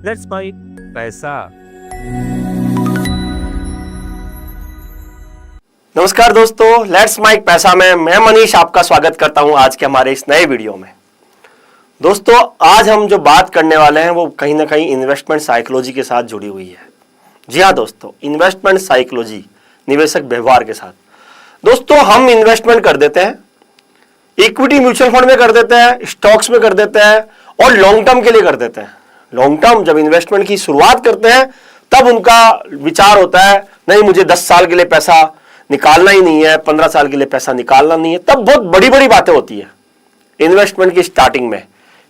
Let's mic पैसा। नमस्कार दोस्तों, लेट्स माइक पैसा में मैं मनीष आपका स्वागत करता हूं आज के हमारे इस नए वीडियो में। दोस्तों, आज हम जो बात करने वाले हैं वो कहीं ना कहीं इन्वेस्टमेंट साइकोलॉजी के साथ जुड़ी हुई है। जी हाँ दोस्तों, इन्वेस्टमेंट साइकोलॉजी, निवेशक व्यवहार के साथ। दोस्तों, हम इन्वेस्टमेंट कर देते हैं, इक्विटी म्यूचुअल फंड में कर देते हैं, स्टॉक्स में कर देते हैं और लॉन्ग टर्म के लिए कर देते हैं। लॉन्ग टर्म जब इन्वेस्टमेंट की शुरुआत करते हैं तब उनका विचार होता है नहीं, मुझे 10 साल के लिए पैसा निकालना ही नहीं है, 15 साल के लिए पैसा निकालना नहीं है। तब बहुत बड़ी बड़ी बातें होती है इन्वेस्टमेंट की स्टार्टिंग में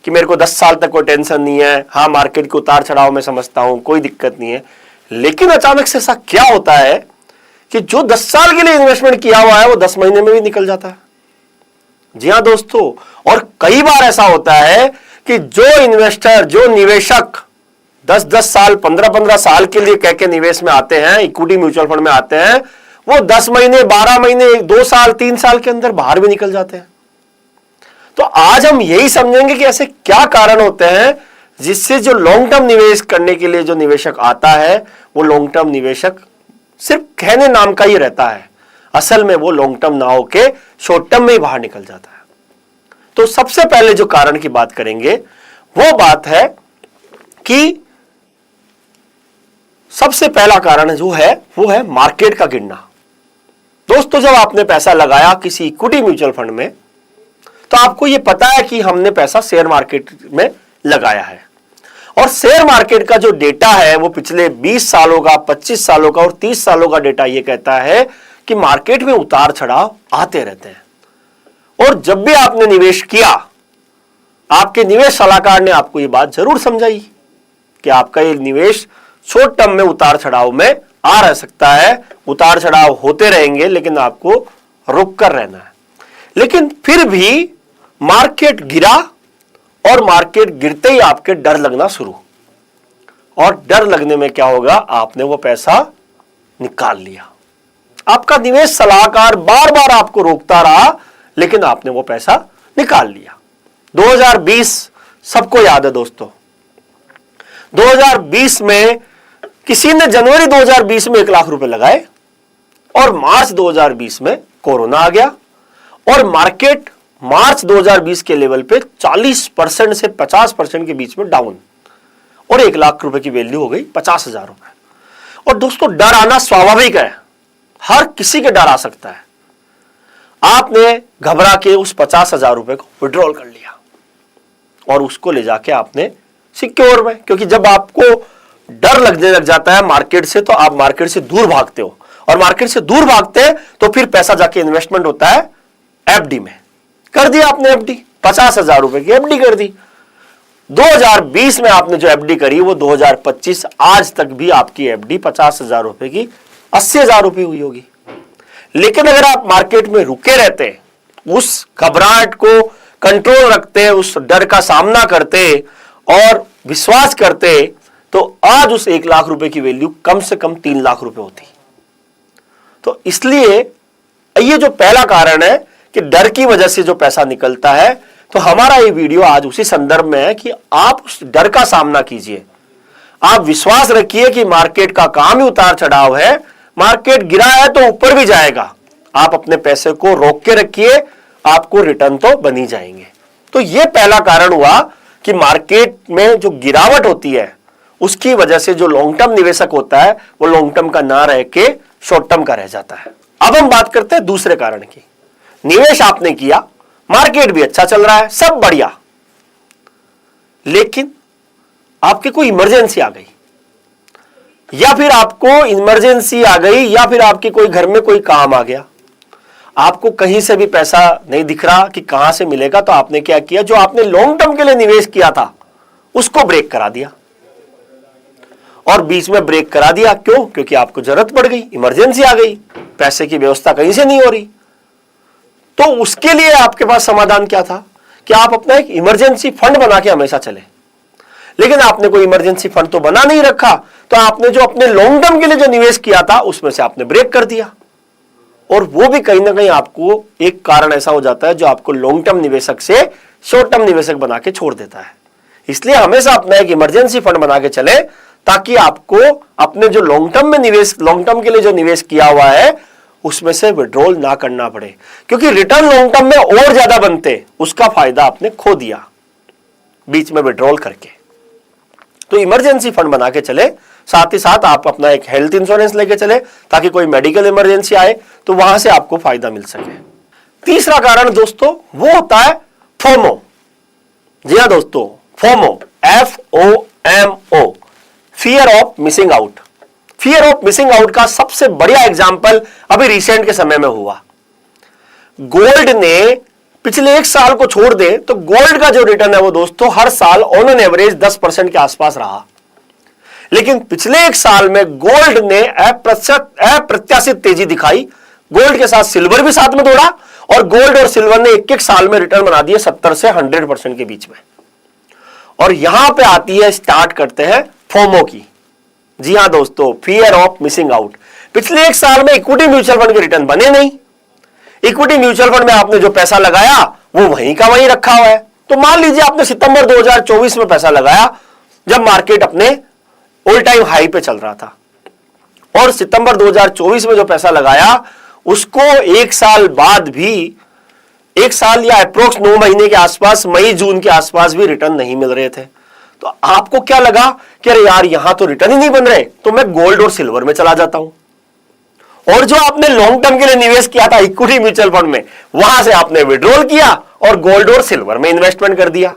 कि मेरे को 10 साल तक कोई टेंशन नहीं है, हाँ मार्केट के उतार चढ़ाव में समझता हूं, कोई दिक्कत नहीं है। लेकिन अचानक से ऐसा क्या होता है कि जो 10 साल के लिए इन्वेस्टमेंट किया हुआ है वो 10 महीने में भी निकल जाता है। जी हाँ दोस्तों, और कई बार ऐसा होता है कि जो इन्वेस्टर, जो निवेशक 10-10 साल, 15-15 साल के लिए कह के निवेश में आते हैं, इक्विटी म्यूचुअल फंड में आते हैं, वो 10 महीने, 12 महीने, 2 साल, 3 साल के अंदर बाहर भी निकल जाते हैं। तो आज हम यही समझेंगे कि ऐसे क्या कारण होते हैं जिससे जो लॉन्ग टर्म निवेश करने के लिए जो निवेशक आता है वो लॉन्ग टर्म निवेशक सिर्फ कहने नाम का ही रहता है, असल में वो लॉन्ग टर्म ना होके शॉर्ट टर्म में ही बाहर निकल जाता है। तो सबसे पहले जो कारण की बात करेंगे वो बात है कि सबसे पहला कारण जो है वो है मार्केट का गिरना। दोस्तों, जब आपने पैसा लगाया किसी इक्विटी म्यूचुअल फंड में तो आपको यह पता है कि हमने पैसा शेयर मार्केट में लगाया है और शेयर मार्केट का जो डेटा है वो पिछले 20 सालों का, 25 सालों का और 30 सालों का डेटा यह कहता है कि मार्केट में उतार चढ़ाव आते रहते हैं। और जब भी आपने निवेश किया, आपके निवेश सलाहकार ने आपको यह बात जरूर समझाई कि आपका ये निवेश शॉर्ट टर्म में उतार चढ़ाव में आ रह सकता है, उतार चढ़ाव होते रहेंगे, लेकिन आपको रुक कर रहना है। लेकिन फिर भी मार्केट गिरा और मार्केट गिरते ही आपके डर लगना शुरू, और डर लगने में क्या होगा, आपने वो पैसा निकाल लिया। आपका निवेश सलाहकार बार बार आपको रोकता रहा, लेकिन आपने वो पैसा निकाल लिया। 2020 सबको याद है दोस्तों। 2020 में किसी ने जनवरी 2020 में 1 लाख रुपए लगाए और मार्च 2020 में कोरोना आ गया और मार्केट मार्च 2020 के लेवल पे 40% से 50% के बीच में डाउन, और 1 लाख रुपए की वैल्यू हो गई 50,000 रुपए। और दोस्तों, डर आना स्वाभाविक है, हर किसी के डर आ सकता है। आपने घबरा के उस 50,000 रुपए को विड्रॉल कर लिया और उसको ले जाके आपने सिक्योर में, क्योंकि जब आपको डर लगने लग जाता है मार्केट से तो आप मार्केट से दूर भागते हो, और मार्केट से दूर भागते हैं तो फिर पैसा जाके इन्वेस्टमेंट होता है एफडी में। कर दिया आपने एफडी, 50,000 रुपए की एफडी कर दी। 2020 में आपने जो एफडी करी वो 2025 आज तक भी आपकी एफडी 50,000 रुपए की 80,000 रुपए हुई होगी। लेकिन अगर आप मार्केट में रुके रहते, उस घबराहट को कंट्रोल रखते, उस डर का सामना करते और विश्वास करते, तो आज उस 1 लाख रुपए की वैल्यू कम से कम 3 लाख रुपए होती। तो इसलिए ये जो पहला कारण है कि डर की वजह से जो पैसा निकलता है, तो हमारा ये वीडियो आज उसी संदर्भ में है कि आप उस डर का सामना कीजिए। आप विश्वास रखिए कि मार्केट का काम ही उतार चढ़ाव है, मार्केट गिरा है तो ऊपर भी जाएगा। आप अपने पैसे को रोक के रखिए, आपको रिटर्न तो बन ही जाएंगे। तो यह पहला कारण हुआ कि मार्केट में जो गिरावट होती है उसकी वजह से जो लॉन्ग टर्म निवेशक होता है वो लॉन्ग टर्म का ना रह के शॉर्ट टर्म का रह जाता है। अब हम बात करते हैं दूसरे कारण की। निवेश आपने किया, मार्केट भी अच्छा चल रहा है, सब बढ़िया, लेकिन आपकी कोई इमरजेंसी आ गई, या फिर आपको इमरजेंसी आ गई, या फिर आपके कोई घर में कोई काम आ गया, आपको कहीं से भी पैसा नहीं दिख रहा कि कहां से मिलेगा। तो आपने क्या किया, जो आपने लॉन्ग टर्म के लिए निवेश किया था उसको ब्रेक करा दिया, और बीच में ब्रेक करा दिया। क्यों? क्योंकि आपको जरूरत पड़ गई, इमरजेंसी आ गई, पैसे की व्यवस्था कहीं से नहीं हो रही। तो उसके लिए आपके पास समाधान क्या था कि आप अपना एक इमरजेंसी फंड बना के हमेशा चले। लेकिन आपने कोई इमरजेंसी फंड तो बना नहीं रखा, तो आपने जो अपने लॉन्ग टर्म के लिए जो निवेश किया था उसमें से आपने ब्रेक कर दिया, और वो भी कहीं ना कहीं आपको एक कारण ऐसा हो जाता है जो आपको लॉन्ग टर्म निवेशक से शॉर्ट टर्म निवेशक बना के छोड़ देता है। इसलिए हमेशा अपना एक इमरजेंसी फंड बना के चले, ताकि आपको अपने जो लॉन्ग टर्म में निवेश, लॉन्ग टर्म के लिए जो निवेश किया हुआ है उसमें से विड्रॉल ना करना पड़े, क्योंकि रिटर्न लॉन्ग टर्म में और ज्यादा बनते, उसका फायदा आपने खो दिया बीच में विड्रॉल करके। तो इमरजेंसी फंड बना के चले, साथ ही साथ आप अपना एक हेल्थ इंश्योरेंस लेके चले, ताकि कोई मेडिकल इमरजेंसी आए तो वहां से आपको फायदा मिल सके। तीसरा कारण दोस्तों वो होता है फोमो। जी हाँ दोस्तों, FOMO, FOMO, fear of missing out. Fear of missing out का सबसे बढ़िया एग्जाम्पल अभी रिसेंट के समय में हुआ। गोल्ड ने पिछले एक साल को छोड़ दे तो गोल्ड का जो रिटर्न है वो दोस्तों हर साल ऑन एन एवरेज 10% के आसपास रहा, लेकिन पिछले एक साल में गोल्ड ने अप्रत्याशित तेजी दिखाई। गोल्ड के साथ सिल्वर भी साथ में दौड़ा, और गोल्ड और सिल्वर ने एक एक साल में रिटर्न बना दिए 70 से 100% के बीच में। और यहां पे आती है, स्टार्ट करते हैं फोमो की। जी हां दोस्तों, फियर ऑफ मिसिंग आउट। पिछले एक साल में इक्विटी म्यूचुअल फंड के रिटर्न बने नहीं। इक्विटी म्यूचुअल फंड में आपने जो पैसा लगाया वो वहीं का वहीं रखा हुआ है। तो मान लीजिए आपने सितंबर 2024 में पैसा लगाया, जब मार्केट अपने ऑल टाइम हाई पे चल रहा था, और सितंबर 2024 में जो पैसा लगाया उसको एक साल बाद भी, एक साल या अप्रोक्स 9 महीने के आसपास, मई जून के आसपास भी रिटर्न नहीं मिल रहे थे। तो आपको क्या लगा कि अरे यार यहां तो रिटर्न ही नहीं बन रहे, तो मैं गोल्ड और सिल्वर में चला जाता हूं। और जो आपने लॉन्ग टर्म के लिए निवेश किया था इक्विटी म्यूचुअल फंड में, वहां से आपने विड्रॉल किया और गोल्ड और सिल्वर में इन्वेस्टमेंट कर दिया।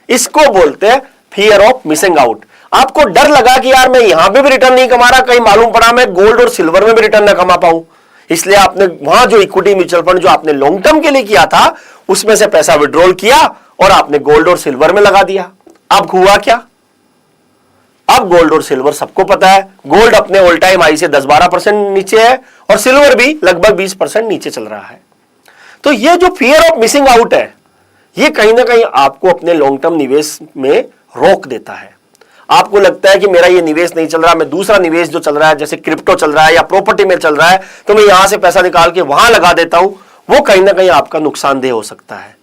इसको बोलते हैं फियर ऑफ मिसिंग आउट। आपको डर लगा कि यार मैं यहां पे भी रिटर्न नहीं कमा रहा, कहीं मालूम पड़ा मैं गोल्ड और सिल्वर में भी रिटर्न ना कमा पाऊं, इसलिए आपने वहां जो इक्विटी म्यूचुअल फंड जो आपने लॉन्ग टर्म के लिए किया था उसमें से पैसा विड्रॉल किया और आपने गोल्ड और सिल्वर में लगा दिया। अब हुआ क्या? अब गोल्ड और सिल्वर सबको पता है, गोल्ड अपने ऑल टाइम हाई से 10-12% नीचे है और सिल्वर भी लगभग 20% नीचे चल रहा है। तो ये जो फियर ऑफ मिसिंग आउट है, ये कहीं ना कहीं आपको अपने लॉन्ग टर्म निवेश में रोक देता है। आपको लगता है कि मेरा ये निवेश नहीं चल रहा, मैं दूसरा निवेश जो चल रहा है जैसे क्रिप्टो चल रहा है या प्रॉपर्टी में चल रहा है, तो मैं यहां से पैसा निकाल के वहां लगा देता हूं, वो कहीं ना कहीं आपका नुकसानदेह हो सकता है।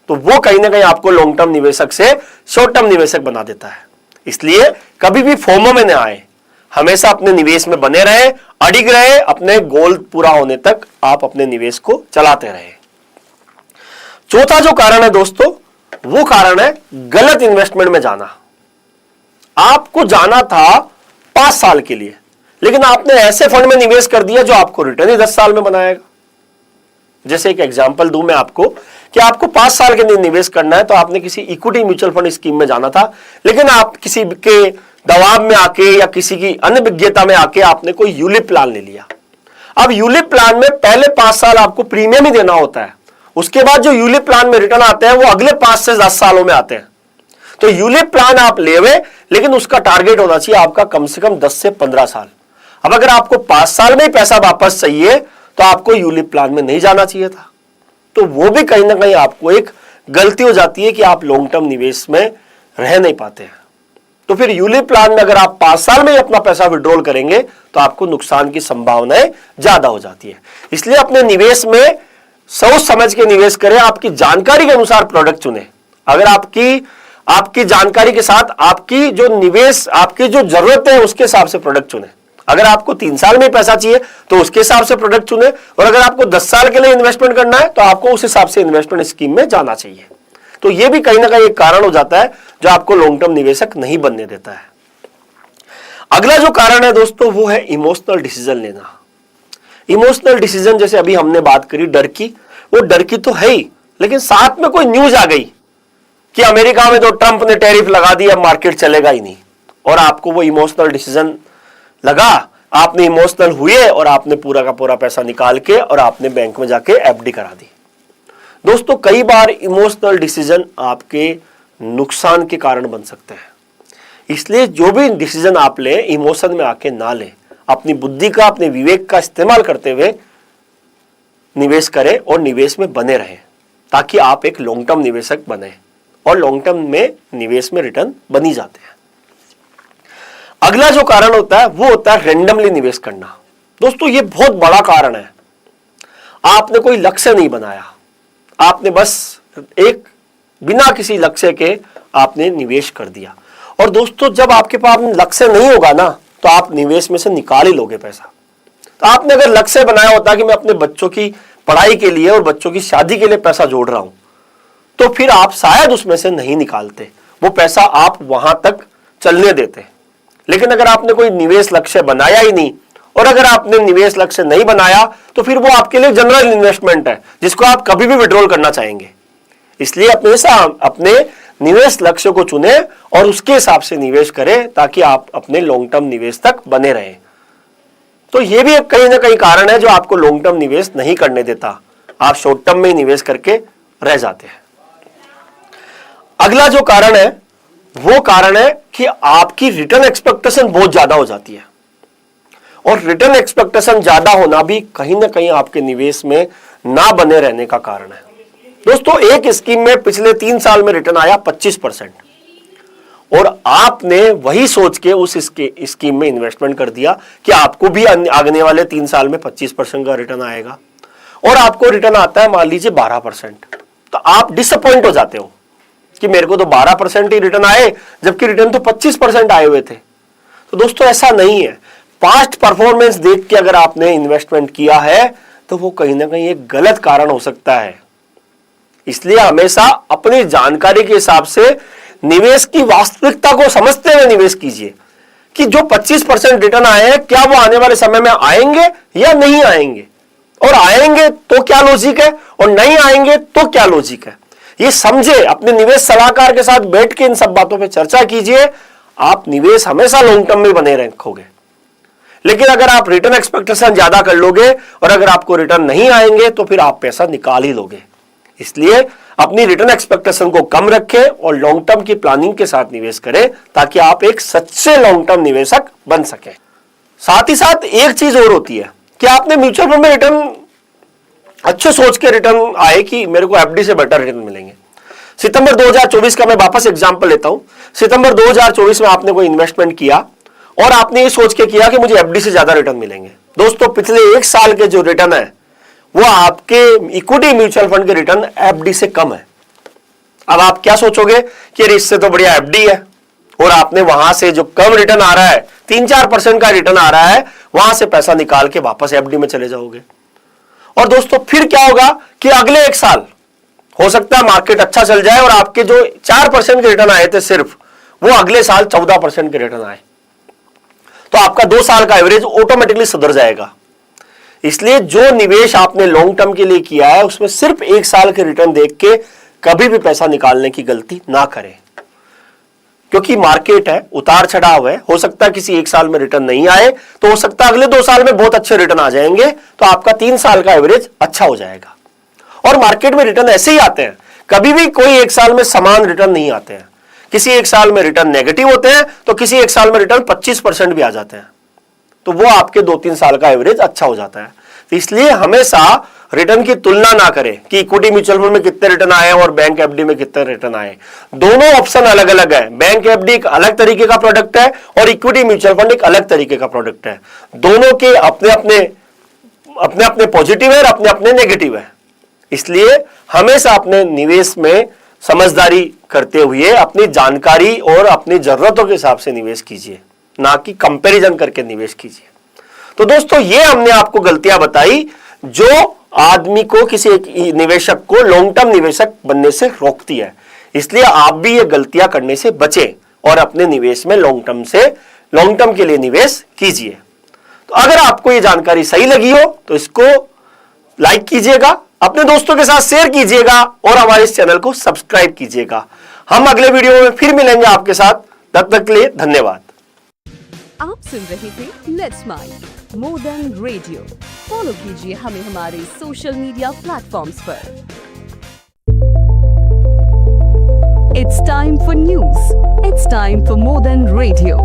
तो वो कहीं ना कहीं आपको लॉन्ग टर्म निवेशक से शॉर्ट टर्म निवेशक बना देता है। इसलिए कभी भी फोमो में न आए, हमेशा अपने निवेश में बने रहे, अडिग रहे, अपने गोल पूरा होने तक आप अपने निवेश को चलाते रहे। चौथा जो कारण है दोस्तों, वो कारण है गलत इन्वेस्टमेंट में जाना। आपको जाना था 5 साल के लिए, लेकिन आपने ऐसे फंड में निवेश कर दिया जो आपको रिटर्न ही 10 साल में बनाएगा। जैसे एक एग्जांपल दूं मैं आपको कि आपको 5 साल के लिए निवेश करना है, तो आपने किसी इक्विटी म्यूचुअल फंड स्कीम में जाना था, लेकिन आप किसी के दबाव में आके या किसी की अनभिज्ञता में आके आपने कोई यूलिप प्लान ले लिया। अब यूलिप प्लान में पहले 5 साल आपको प्रीमियम ही देना होता है, उसके बाद जो यूलिप प्लान में रिटर्न आते हैं वो अगले 5 से 10 सालों में आते हैं। तो यूलिप प्लान आप ले हुए, लेकिन उसका टारगेट होना चाहिए आपका कम से कम 10 से 15 साल। अब अगर आपको 5 साल में ही पैसा वापस चाहिए तो आपको यूलिप प्लान में नहीं जाना चाहिए था। तो वो भी कहीं ना कहीं आपको एक गलती हो जाती है कि आप लॉन्ग टर्म निवेश में रह नहीं पाते हैं। तो फिर यूलिप प्लान में अगर आप 5 साल में ही अपना पैसा विड्रॉल करेंगे तो आपको नुकसान की संभावनाएं ज्यादा हो जाती है। इसलिए अपने निवेश में सोच समझ के निवेश करें, आपकी जानकारी के अनुसार प्रोडक्ट चुने। अगर आपकी जानकारी के साथ आपकी जो निवेश, आपकी जो जरूरत है उसके हिसाब से प्रोडक्ट चुने। अगर आपको 3 साल में पैसा चाहिए तो उसके हिसाब से प्रोडक्ट चुने, और अगर आपको 10 साल के लिए इन्वेस्टमेंट करना है तो आपको उस हिसाब से इन्वेस्टमेंट स्कीम में जाना चाहिए। तो यह भी कहीं ना कहीं एक कारण हो जाता है जो आपको लॉन्ग टर्म निवेशक नहीं बनने देता है। अगला जो कारण है दोस्तों वो है इमोशनल डिसीजन लेना। इमोशनल डिसीजन, जैसे अभी हमने बात करी डर की, वो डर की तो है ही, लेकिन साथ में कोई न्यूज आ गई कि अमेरिका में तो ट्रंप ने टैरिफ लगा दिया, मार्केट चलेगा ही नहीं, और आपको वो इमोशनल डिसीजन लगा, आपने इमोशनल हुए और आपने पूरा का पूरा पैसा निकाल के और आपने बैंक में जाके एफडी करा दी। दोस्तों कई बार इमोशनल डिसीजन आपके नुकसान के कारण बन सकते हैं, इसलिए जो भी डिसीजन आप लें इमोशन में आके ना लें, अपनी बुद्धि का, अपने विवेक का इस्तेमाल करते हुए निवेश करें और निवेश में बने रहें, ताकि आप एक लॉन्ग टर्म निवेशक बने, और लॉन्ग टर्म में निवेश में रिटर्न बनी जाते हैं। अगला जो कारण होता है वो होता है रैंडमली निवेश करना। दोस्तों ये बहुत बड़ा कारण है। आपने कोई लक्ष्य नहीं बनाया, आपने बस एक बिना किसी लक्ष्य के आपने निवेश कर दिया। और दोस्तों जब आपके पास लक्ष्य नहीं होगा ना तो आप निवेश में से निकाल ही लोगे पैसा। तो आपने अगर लक्ष्य बनाया होता कि मैं अपने बच्चों की पढ़ाई के लिए और बच्चों की शादी के लिए पैसा जोड़ रहा हूं, तो फिर आप शायद उसमें से नहीं निकालते, वो पैसा आप वहां तक चलने देते। लेकिन अगर आपने कोई निवेश लक्ष्य बनाया ही नहीं, और अगर आपने निवेश लक्ष्य नहीं बनाया, तो फिर वो आपके लिए जनरल इन्वेस्टमेंट है जिसको आप कभी भी विड्रॉल करना चाहेंगे। इसलिए हमेशा अपने निवेश लक्ष्य को चुने और उसके हिसाब से निवेश करें ताकि आप अपने लॉन्ग टर्म निवेश तक बने रहें। तो ये भी कहीं ना कहीं कारण है जो आपको लॉन्ग टर्म निवेश नहीं करने देता, आप शॉर्ट टर्म में ही निवेश करके रह जाते हैं। अगला जो कारण है वो कारण है कि आपकी रिटर्न एक्सपेक्टेशन बहुत ज्यादा हो जाती है, और रिटर्न एक्सपेक्टेशन ज्यादा होना भी कहीं ना कहीं आपके निवेश में ना बने रहने का कारण है। दोस्तों एक स्कीम में पिछले 3 साल में रिटर्न आया 25%, और आपने वही सोच के उस स्कीम में इन्वेस्टमेंट कर दिया कि आपको भी आगने वाले 3 साल में 25% का रिटर्न आएगा, और आपको रिटर्न आता है मान लीजिए 12%। तो आप डिसअपॉइंट हो जाते हो कि मेरे को तो 12% ही रिटर्न आए, जबकि रिटर्न तो 25% आए हुए थे। तो दोस्तों ऐसा नहीं है। पास्ट परफॉर्मेंस देख के अगर आपने इन्वेस्टमेंट किया है तो वो कहीं ना कहीं एक गलत कारण हो सकता है। इसलिए हमेशा अपनी जानकारी के हिसाब से निवेश की वास्तविकता को समझते हुए निवेश कीजिए कि जो 25% रिटर्न आए हैं क्या वो आने वाले समय में आएंगे या नहीं आएंगे, और आएंगे तो क्या लॉजिक है और नहीं आएंगे तो क्या लॉजिक है, ये समझे। अपने निवेश सलाहकार के साथ बैठ के इन सब बातों पे चर्चा कीजिए, आप निवेश हमेशा लॉन्ग टर्म में बने रखोगे। लेकिन अगर आप रिटर्न एक्सपेक्टेशन ज्यादा कर लोगे और अगर आपको रिटर्न नहीं आएंगे तो फिर आप पैसा निकाल ही लोगे। इसलिए अपनी रिटर्न एक्सपेक्टेशन को कम रखें और लॉन्ग टर्म की प्लानिंग के साथ निवेश करें ताकि आप एक सच्चे लॉन्ग टर्म निवेशक बन सकें। साथ ही साथ एक चीज और होती है कि आपने म्यूचुअल फंड में रिटर्न अच्छे सोच के रिटर्न आए कि मेरे को एफडी से बेटर रिटर्न मिलेंगे। सितंबर 2024 का मैं वापस एग्जांपल लेता हूं। सितंबर 2024 में आपने कोई इन्वेस्टमेंट किया और आपने ये सोच के किया कि मुझे एफडी से ज्यादा रिटर्न मिलेंगे। दोस्तों पिछले 1 साल के जो रिटर्न है वो आपके इक्विटी म्यूचुअल फंड के रिटर्न एफडी से कम है। अब आप क्या सोचोगे कि इससे तो बढ़िया एफडी है, और आपने वहां से जो कम रिटर्न आ रहा है 3-4% का रिटर्न आ रहा है, वहां से पैसा निकाल के वापस एफडी में चले जाओगे। और दोस्तों फिर क्या होगा कि अगले 1 साल हो सकता है मार्केट अच्छा चल जाए और आपके जो 4% के रिटर्न आए थे सिर्फ, वो अगले साल 14% के रिटर्न आए, तो आपका 2 साल का एवरेज ऑटोमेटिकली सुधर जाएगा। इसलिए जो निवेश आपने लॉन्ग टर्म के लिए किया है उसमें सिर्फ 1 साल के रिटर्न देख के कभी भी पैसा निकालने की गलती ना करें, क्योंकि मार्केट है, उतार चढ़ाव है। हो सकता है किसी 1 साल में रिटर्न नहीं आए, तो हो सकता है अगले 2 साल में बहुत अच्छे रिटर्न आ जाएंगे, तो आपका 3 साल का एवरेज अच्छा हो जाएगा। और मार्केट में रिटर्न ऐसे ही आते हैं, कभी भी कोई 1 साल में समान रिटर्न नहीं आते हैं। किसी 1 साल में रिटर्न नेगेटिव होते हैं तो किसी 1 साल में रिटर्न 25% भी आ जाते हैं, तो वो आपके 2-3 साल का एवरेज अच्छा हो जाता है। तो इसलिए हमेशा रिटर्न की तुलना ना करें कि इक्विटी म्यूचुअल फंड में कितने रिटर्न आए और बैंक एफडी में कितने रिटर्न आए। दोनों ऑप्शन अलग अलग है। बैंक एफडी एक अलग तरीके का प्रोडक्ट है और इक्विटी म्यूचुअल फंड एक अलग तरीके का प्रोडक्ट है। दोनों के अपने अपने पॉजिटिव है और अपने अपने नेगेटिव है। इसलिए हमेशा अपने निवेश में समझदारी करते हुए अपनी जानकारी और अपनी जरूरतों के हिसाब से निवेश कीजिए, ना कि कंपैरिजन करके निवेश कीजिए। तो दोस्तों ये हमने आपको गलतियां बताई जो आदमी को, किसी एक निवेशक को लॉन्ग टर्म निवेशक बनने से रोकती है। इसलिए आप भी ये गलतियां करने से बचें और अपने निवेश में लॉन्ग टर्म के लिए निवेश कीजिए। तो अगर आपको ये जानकारी सही लगी हो तो इसको लाइक कीजिएगा, अपने दोस्तों के साथ शेयर कीजिएगा और हमारे इस चैनल को सब्सक्राइब कीजिएगा। हम अगले वीडियो में फिर मिलेंगे आपके साथ, तब तक के लिए धन्यवाद। आप सुन रहे थे let's mind more than radio. Follow कीजिए हमें हमारे सोशल मीडिया प्लेटफॉर्म्स पर। It's time for news. It's time for more than radio.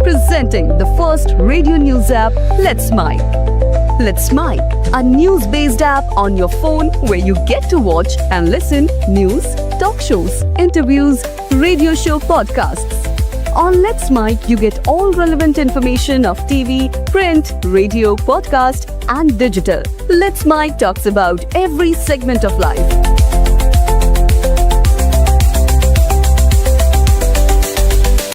Presenting the first radio news app, Let's Mic. Let's Mic, a news-based app on your phone where you get to watch and listen news, talk shows, interviews, radio show podcasts. On Let's Mic, you get all relevant information of TV, print, radio, podcast, and digital. Let's Mic talks about every segment of life.